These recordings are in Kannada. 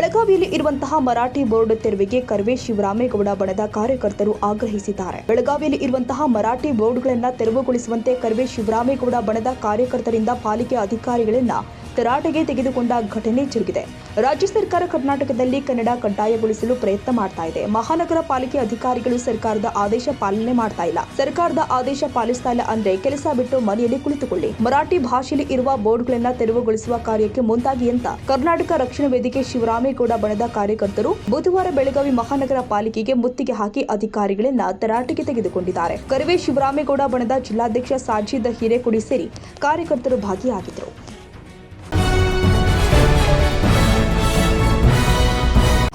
ಬೆಳಗಾವಿಯಲ್ಲಿ ಇರುವಂತಹ ಮರಾಠಿ ಬೋರ್ಡ್ ತೆರವಿಗೆ ಕರ್ವೆ ಶಿವರಾಮೇಗೌಡ ಬಣದ ಕಾರ್ಯಕರ್ತರು ಆಗ್ರಹಿಸಿದ್ದಾರೆ. ಬೆಳಗಾವಿಯಲ್ಲಿ ಇರುವಂತಹ ಮರಾಠಿ ಬೋರ್ಡ್ಗಳನ್ನು ತೆರವುಗೊಳಿಸುವಂತೆ ಕರ್ವೆ ಶಿವರಾಮೇಗೌಡ ಬಣದ ಕಾರ್ಯಕರ್ತರಿಂದ ಪಾಲಿಕೆ ಅಧಿಕಾರಿಗಳನ್ನ ತರಾಟೆಗೆ ತೆಗೆದುಕೊಂಡ ಘಟನೆ ಜರುಗಿದೆ. ರಾಜ್ಯ ಸರ್ಕಾರ ಕರ್ನಾಟಕದಲ್ಲಿ ಕನ್ನಡ ಕಡ್ಡಾಯಗೊಳಿಸಲು ಪ್ರಯತ್ನ ಮಾಡ್ತಾ ಇದೆ. ಮಹಾನಗರ ಪಾಲಿಕೆ ಅಧಿಕಾರಿಗಳು ಸರ್ಕಾರದ ಆದೇಶ ಪಾಲನೆ ಮಾಡ್ತಾ ಇಲ್ಲ. ಸರ್ಕಾರದ ಆದೇಶ ಪಾಲಿಸ್ತಾ ಇಲ್ಲ ಅಂದ್ರೆ ಕೆಲಸ ಬಿಟ್ಟು ಮನೆಯಲ್ಲಿ ಕುಳಿತುಕೊಳ್ಳಿ. ಮರಾಠಿ ಭಾಷೆಯಲ್ಲಿ ಇರುವ ಬೋರ್ಡ್ಗಳನ್ನ ತೆರವುಗೊಳಿಸುವ ಕಾರ್ಯಕ್ಕೆ ಮುಂದಾಗಿ ಅಂತ ಕರ್ನಾಟಕ ರಕ್ಷಣಾ ವೇದಿಕೆ ಶಿವರಾಮೇಗೌಡ ಬಣದ ಕಾರ್ಯಕರ್ತರು ಬುಧವಾರ ಬೆಳಗಾವಿ ಮಹಾನಗರ ಪಾಲಿಕೆಗೆ ಮುತ್ತಿಗೆ ಹಾಕಿ ಅಧಿಕಾರಿಗಳನ್ನ ತರಾಟೆಗೆ ತೆಗೆದುಕೊಂಡಿದ್ದಾರೆ. ಕರ್ವೆ ಶಿವರಾಮೇಗೌಡ ಬಣದ ಜಿಲ್ಲಾಧ್ಯಕ್ಷ ಸಾಜಿದ್ ಹಿರೇಕುಡಿ ಸೇರಿ ಕಾರ್ಯಕರ್ತರು ಭಾಗಿಯಾಗಿದ್ದರು.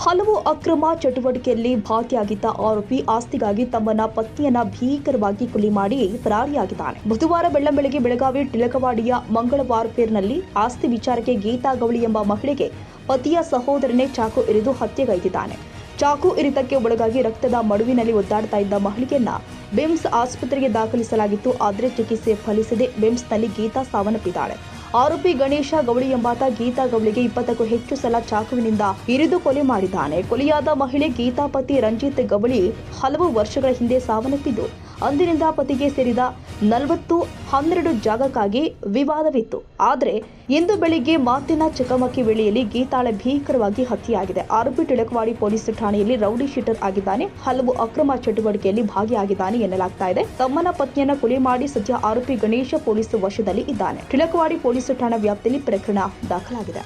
ಹಲವು ಅಕ್ರಮ ಚಟುವಟಿಕೆಯಲ್ಲಿ ಭಾಗಿಯಾಗಿದ್ದ ಆರೋಪಿ ಆಸ್ತಿಗಾಗಿ ತಮ್ಮನ್ನ ಪತ್ನಿಯನ್ನ ಭೀಕರವಾಗಿ ಕೊಲೆ ಮಾಡಿ ಪರಾರಿಯಾಗಿದ್ದಾನೆ. ಬುಧವಾರ ಬೆಳ್ಳಂಬೆಳಗ್ಗೆ ಬೆಳಗಾವಿ ಟಿಳಕವಾಡಿಯ ಮಂಗಳವಾರಪೇರ್ನಲ್ಲಿ ಆಸ್ತಿ ವಿಚಾರಕ್ಕೆ ಗೀತಾ ಗವಳಿ ಎಂಬ ಮಹಿಳೆಗೆ ಪತಿಯ ಸಹೋದರನೇ ಚಾಕು ಇರಿದು ಹತ್ಯೆಗೈದಿದ್ದಾನೆ. ಚಾಕು ಇರಿತಕ್ಕೆ ಒಳಗಾಗಿ ರಕ್ತದ ಮಡುವಿನಲ್ಲಿ ಒದ್ದಾಡ್ತಾ ಇದ್ದ ಮಹಿಳೆಯನ್ನ ಬಿಮ್ಸ್ ಆಸ್ಪತ್ರೆಗೆ ದಾಖಲಿಸಲಾಗಿತ್ತು. ಆದರೆ ಚಿಕಿತ್ಸೆ ಫಲಿಸದೆ ಬಿಮ್ಸ್ನಲ್ಲಿ ಗೀತಾ ಸಾವನ್ನಪ್ಪಿದ್ದಾಳೆ. ಆರೋಪಿ ಗಣೇಶ ಗವಳಿ ಎಂಬಾತ ಗೀತಾ ಗವಳಿಗೆ 20ಕ್ಕೂ ಹೆಚ್ಚು ಸಲ ಚಾಕುವಿನಿಂದ ಇರಿದು ಕೊಲೆ ಮಾಡಿದ್ದಾನೆ. ಕೊಲೆಯಾದ ಮಹಿಳೆ ಗೀತಾ ಪತಿ ರಂಜಿತ್ ಗವಳಿ ಹಲವು ವರ್ಷಗಳ ಹಿಂದೆ ಸಾವನ್ನಪ್ಪಿದ್ದು, ಅಂದಿನಿಂದ ಪತಿಗೆ ಸೇರಿದ 40-12 ಜಾಗಕ್ಕಾಗಿ ವಿವಾದವಿತ್ತು. ಆದರೆ ಇಂದು ಬೆಳಿಗ್ಗೆ ಮಾತಿನ ಚಕಮಕಿ ವೇಳೆಯಲ್ಲಿ ಗೀತಾಳ ಭೀಕರವಾಗಿ ಹತ್ಯೆಯಾಗಿದೆ. ಆರೋಪಿ ಟಿಳಕವಾಡಿ ಪೊಲೀಸ್ ಠಾಣೆಯಲ್ಲಿ ರೌಡಿ ಶೀಟರ್ ಆಗಿದ್ದಾನೆ. ಹಲವು ಅಕ್ರಮ ಚಟುವಟಿಕೆಯಲ್ಲಿ ಭಾಗಿಯಾಗಿದ್ದಾನೆ ಎನ್ನಲಾಗ್ತಾ ಇದೆ. ತಮ್ಮನ ಪತ್ನಿಯನ್ನ ಕೊಲೆ ಮಾಡಿ ಸದ್ಯ ಆರೋಪಿ ಗಣೇಶ ಪೊಲೀಸ್ ವಶದಲ್ಲಿ ಇದ್ದಾನೆ. ಟಿಳಕವಾಡಿ ಪೊಲೀಸ್ ಠಾಣಾ ವ್ಯಾಪ್ತಿಯಲ್ಲಿ ಪ್ರಕರಣ ದಾಖಲಾಗಿದೆ.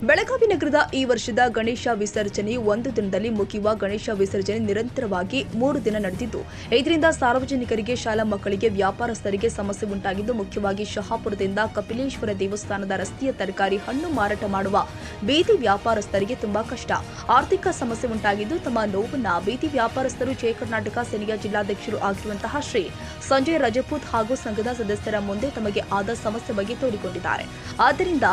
ಬೆಳಗಾವಿ ನಗರದ ಈ ವರ್ಷದ ಗಣೇಶ ವಿಸರ್ಜನೆಯು ಒಂದು ದಿನದಲ್ಲಿ ಮುಗಿಯುವ ಗಣೇಶ ವಿಸರ್ಜನೆ ನಿರಂತರವಾಗಿ 3 ದಿನ ನಡೆದಿದ್ದು, ಇದರಿಂದ ಸಾರ್ವಜನಿಕರಿಗೆ, ಶಾಲಾ ಮಕ್ಕಳಿಗೆ, ವ್ಯಾಪಾರಸ್ಥರಿಗೆ ಸಮಸ್ಯೆ ಉಂಟಾಗಿದ್ದು, ಮುಖ್ಯವಾಗಿ ಶಹಾಪುರದಿಂದ ಕಪಿಲೇಶ್ವರ ದೇವಸ್ಥಾನದ ರಸ್ತೆಯ ತರಕಾರಿ, ಹಣ್ಣು ಮಾರಾಟ ಮಾಡುವ ಬೀದಿ ವ್ಯಾಪಾರಸ್ಥರಿಗೆ ತುಂಬಾ ಕಷ್ಟ, ಆರ್ಥಿಕ ಸಮಸ್ಯೆ ಉಂಟಾಗಿದ್ದು, ತಮ್ಮ ನೋವನ್ನ ಬೀದಿ ವ್ಯಾಪಾರಸ್ಥರು ಜಯ ಕರ್ನಾಟಕ ಸೇನೆಯ ಜಿಲ್ಲಾಧ್ಯಕ್ಷರು ಆಗಿರುವಂತಹ ಶ್ರೀ ಸಂಜಯ್ ರಜಪೂತ್ ಹಾಗೂ ಸಂಘದ ಸದಸ್ಯರ ಮುಂದೆ ತಮಗೆ ಆದ ಸಮಸ್ಯೆ ಬಗ್ಗೆ ತೋಡಿಕೊಂಡಿದ್ದಾರೆ. ಆದ್ದರಿಂದ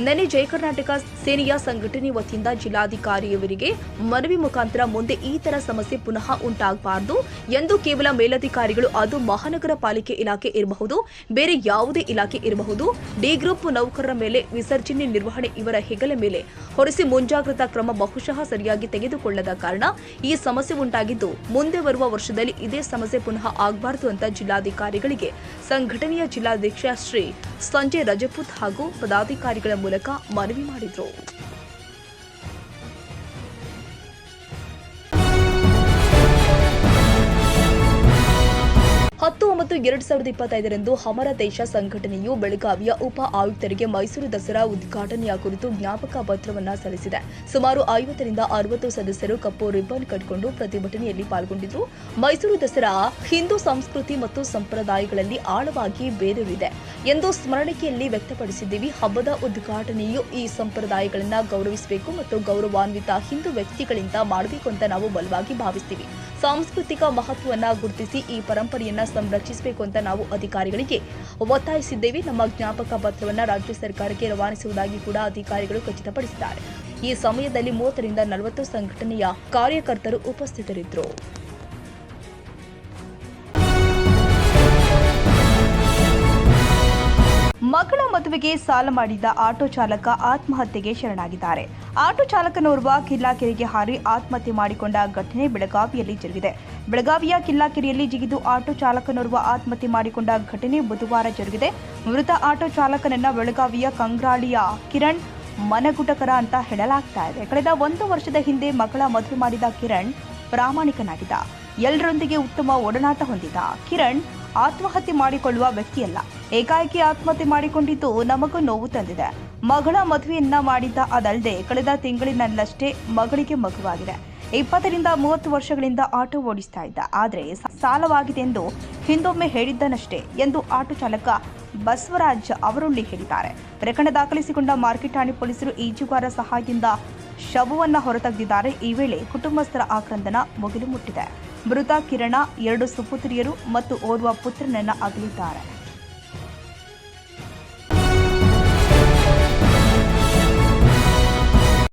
ನೆನೆ ಜಯ ಕರ್ನಾಟಕ ಸೇನೆಯ ಸಂಘಟನೆ ವತಿಯಿಂದ ಜಿಲ್ಲಾಧಿಕಾರಿಯವರಿಗೆ ಮನವಿ ಮುಖಾಂತರ ಮುಂದೆ ಈ ತರ ಸಮಸ್ಯೆ ಪುನಃ ಉಂಟಾಗಬಾರದು ಎಂದು ಕೇವಲ ಮೇಲಧಿಕಾರಿಗಳು, ಅದು ಮಹಾನಗರ ಪಾಲಿಕೆ ಇಲಾಖೆ ಇರಬಹುದು, ಬೇರೆ ಯಾವುದೇ ಇಲಾಖೆ ಇರಬಹುದು, ಡಿ ಗ್ರೂಪ್ ನೌಕರರ ಮೇಲೆ ವಿಸರ್ಜನೆ ನಿರ್ವಹಣೆ ಇವರ ಹೆಗಲ ಮೇಲೆ ಹೊರಿಸಿ ಮುಂಜಾಗ್ರತಾ ಕ್ರಮ ಬಹುಶಃ ಸರಿಯಾಗಿ ತೆಗೆದುಕೊಳ್ಳದ ಕಾರಣ ಈ ಸಮಸ್ಯೆ ಉಂಟಾಗಿದ್ದು, ಮುಂದೆ ಬರುವ ವರ್ಷದಲ್ಲಿ ಇದೇ ಸಮಸ್ಯೆ ಪುನಃ ಆಗಬಾರದು ಅಂತ ಜಿಲ್ಲಾಧಿಕಾರಿಗಳಿಗೆ ಸಂಘಟನೆಯ ಜಿಲ್ಲಾಧ್ಯಕ್ಷ ಶ್ರೀ ಸಂಜಯ್ ರಜಪೂತ್ ಹಾಗೂ ಪದಾಧಿಕಾರಿಗಳ ಮೂಲಕ ಮನವಿ ಮಾಡಿದರು. 10/9/2025 ಹಮರ ದೇಶ ಸಂಘಟನೆಯು ಬೆಳಗಾವಿಯ ಉಪ ಆಯುಕ್ತರಿಗೆ ಮೈಸೂರು ದಸರಾ ಉದ್ಘಾಟನೆಯ ಕುರಿತು ಜ್ಞಾಪಕ ಪತ್ರವನ್ನು ಸಲ್ಲಿಸಿದೆ. ಸುಮಾರು 50ರಿಂದ 60 ಸದಸ್ಯರು ಕಪ್ಪು ರಿಬ್ಬನ್ ಕಟ್ಟಿಕೊಂಡು ಪ್ರತಿಭಟನೆಯಲ್ಲಿ ಪಾಲ್ಗೊಂಡಿದ್ದರು. ಮೈಸೂರು ದಸರಾ ಹಿಂದೂ ಸಂಸ್ಕೃತಿ ಮತ್ತು ಸಂಪ್ರದಾಯಗಳಲ್ಲಿ ಆಳವಾಗಿ ಬೇರೂರಿದೆ ಎಂದು ಸ್ಮರಣಿಕೆಯಲ್ಲಿ ವ್ಯಕ್ತಪಡಿಸಿದ್ದೀವಿ. ಹಬ್ಬದ ಉದ್ಘಾಟನೆಯು ಈ ಸಂಪ್ರದಾಯಗಳನ್ನು ಗೌರವಿಸಬೇಕು ಮತ್ತು ಗೌರವಾನ್ವಿತ ಹಿಂದೂ ವ್ಯಕ್ತಿಗಳಿಂದ ಮಾಡಬೇಕು ಅಂತ ನಾವು ಬಲವಾಗಿ ಭಾವಿಸ್ತೀವಿ. ಸಾಂಸ್ಕೃತಿಕ ಮಹತ್ವವನ್ನು ಗುರುತಿಸಿ ಈ ಪರಂಪರೆಯನ್ನ ಸಂರಕ್ಷಿಸಬೇಕು ಅಂತ ನಾವು ಅಧಿಕಾರಿಗಳಿಗೆ ಒತ್ತಾಯಿಸಿದ್ದೇವೆ. ನಮ್ಮ ಜ್ಞಾಪಕ ಪತ್ರವನ್ನು ರಾಜ್ಯ ಸರ್ಕಾರಕ್ಕೆ ರವಾನಿಸುವುದಾಗಿ ಕೂಡ ಅಧಿಕಾರಿಗಳು ಖಚಿತಪಡಿಸಿದ್ದಾರೆ. ಈ ಸಮಯದಲ್ಲಿ 30ರಿಂದ 40 ಸಂಘಟನೆಯ ಕಾರ್ಯಕರ್ತರು ಉಪಸ್ಥಿತರಿದ್ದರು. ಮಗಳ ಮದುವೆಗೆ ಸಾಲ ಮಾಡಿದ್ದ ಆಟೋ ಚಾಲಕ ಆತ್ಮಹತ್ಯೆಗೆ ಶರಣಾಗಿದ್ದಾರೆ. ಆಟೋ ಚಾಲಕನೋರ್ವ ಕಿಲ್ಲಾಕೆರೆಗೆ ಹಾರಿ ಆತ್ಮಹತ್ಯೆ ಮಾಡಿಕೊಂಡ ಘಟನೆ ಬೆಳಗಾವಿಯಲ್ಲಿ ಜರುಗಿದೆ. ಬೆಳಗಾವಿಯ ಕಿಲ್ಲಾಕೆರೆಯಲ್ಲಿ ಜಿಗಿದು ಆಟೋ ಚಾಲಕನೋರ್ವ ಆತ್ಮಹತ್ಯೆ ಮಾಡಿಕೊಂಡ ಘಟನೆ ಬುಧವಾರ ಜರುಗಿದೆ. ಮೃತ ಆಟೋ ಚಾಲಕನನ್ನ ಬೆಳಗಾವಿಯ ಕಂಗ್ರಾಳಿಯ ಕಿರಣ್ ಮನಗುಟಕರ ಅಂತ ಹೇಳಲಾಗ್ತಾ ಇದೆ. ಕಳೆದ 1 ವರ್ಷದ ಹಿಂದೆ ಮಗಳ ಮದುವೆ ಮಾಡಿದ ಕಿರಣ್ ಪ್ರಾಮಾಣಿಕನಾಗಿದ್ದ, ಎಲ್ಲರೊಂದಿಗೆ ಉತ್ತಮ ಒಡನಾಟ ಹೊಂದಿದ್ದ. ಕಿರಣ್ ಆತ್ಮಹತ್ಯೆ ಮಾಡಿಕೊಳ್ಳುವ ವ್ಯಕ್ತಿಯಲ್ಲ. ಏಕಾಏಕಿ ಆತ್ಮಹತ್ಯೆ ಮಾಡಿಕೊಂಡಿದ್ದು ನಮಗೂ ನೋವು ತಂದಿದೆ. ಮಗಳ ಮದುವೆಯನ್ನ ಮಾಡಿದ್ದ, ಅದಲ್ಲದೆ ಕಳೆದ ತಿಂಗಳಿನಲ್ಲಷ್ಟೇ ಮಗಳಿಗೆ ಮಗುವಾಗಿದೆ. 20ರಿಂದ 30 ವರ್ಷಗಳಿಂದ ಆಟೋ ಓಡಿಸ್ತಾ ಇದ್ದ. ಆದರೆ ಸಾಲವಾಗಿದೆ ಎಂದು ಹಿಂದೊಮ್ಮೆ ಹೇಳಿದ್ದನಷ್ಟೇ ಎಂದು ಆಟೋ ಚಾಲಕ ಬಸವರಾಜ್ ಅವರೊಳ್ಳಿ ಹೇಳಿದ್ದಾರೆ. ಪ್ರಕರಣ ದಾಖಲಿಸಿಕೊಂಡ ಮಾರ್ಕೆಟ್ ಠಾಣೆ ಪೊಲೀಸರು ಈಜುಗಾರ ಸಹಾಯದಿಂದ ಶವವನ್ನು ಹೊರತೆಗೆದಿದ್ದಾರೆ. ಈ ವೇಳೆ ಕುಟುಂಬಸ್ಥರ ಆಕ್ರಂದನ ಮುಗಿಲು ಮುಟ್ಟಿದೆ. ಮೃತ ಕಿರಣ 2 ಸುಪುತ್ರಿಯರು ಮತ್ತು ಓರ್ವ ಪುತ್ರನನ್ನ ಅಗಲಿದ್ದಾರೆ.